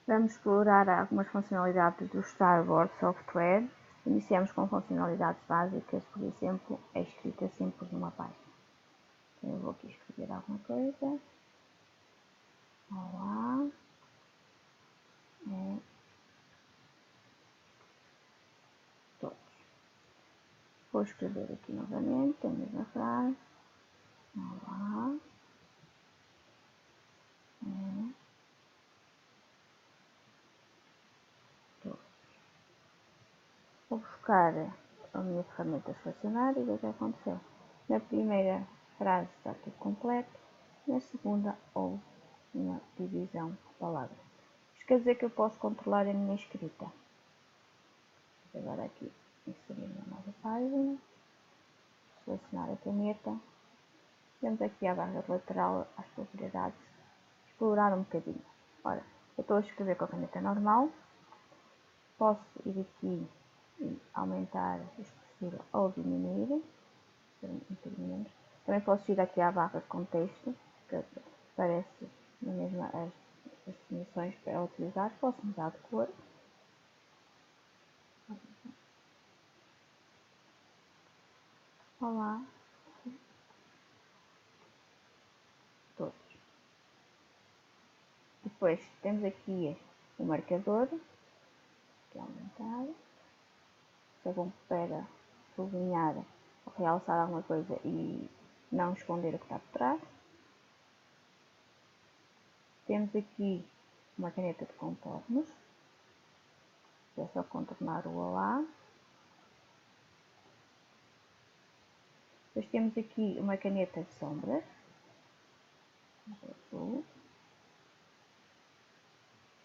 Vamos explorar algumas funcionalidades do Starboard Software. Iniciamos com funcionalidades básicas, por exemplo, a escrita simples numa página. Então, eu vou aqui escrever alguma coisa. Olá. Todos. Vou escrever aqui novamente a mesma frase. Olá. Vou buscar a minha ferramenta selecionada e ver o que aconteceu. Na primeira frase está tudo completo, na segunda houve uma divisão de palavras. Isto quer dizer que eu posso controlar a minha escrita. Agora aqui inserir uma nova página, selecionar a caneta, temos aqui a barra lateral as possibilidades, explorar um bocadinho. Ora, eu estou a escrever com a caneta normal, posso ir aqui e aumentar a espessura ou diminuir, também posso ir aqui à barra de contexto, que aparece na mesma as definições para utilizar, posso mudar de cor. Olá, todos. Depois temos aqui o marcador, que é aumentar, que é bom para sublinhar ou realçar alguma coisa e não esconder o que está por trás. Temos aqui uma caneta de contornos, que é só contornar o olá. Depois temos aqui uma caneta de sombras, azul.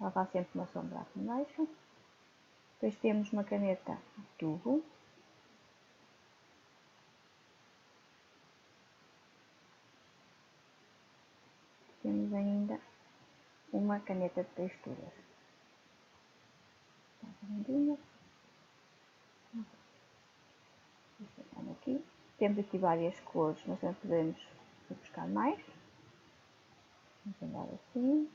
Ela faz sempre uma sombra aqui embaixo. Depois temos uma caneta de tubo. Temos ainda uma caneta de texturas. Aqui. Temos aqui várias cores, mas também podemos buscar mais. Vamos andar assim.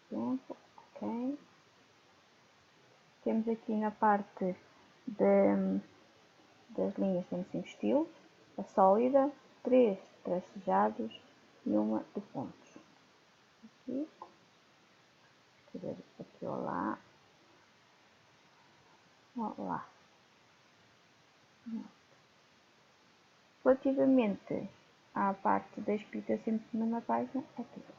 Pronto, ok. Temos aqui na parte das linhas, temos 5 estilos. A sólida, 3 tracejados e uma de pontos. Aqui. Escrever aqui olá. Olá. Relativamente à parte da escrita sempre numa página, é tudo.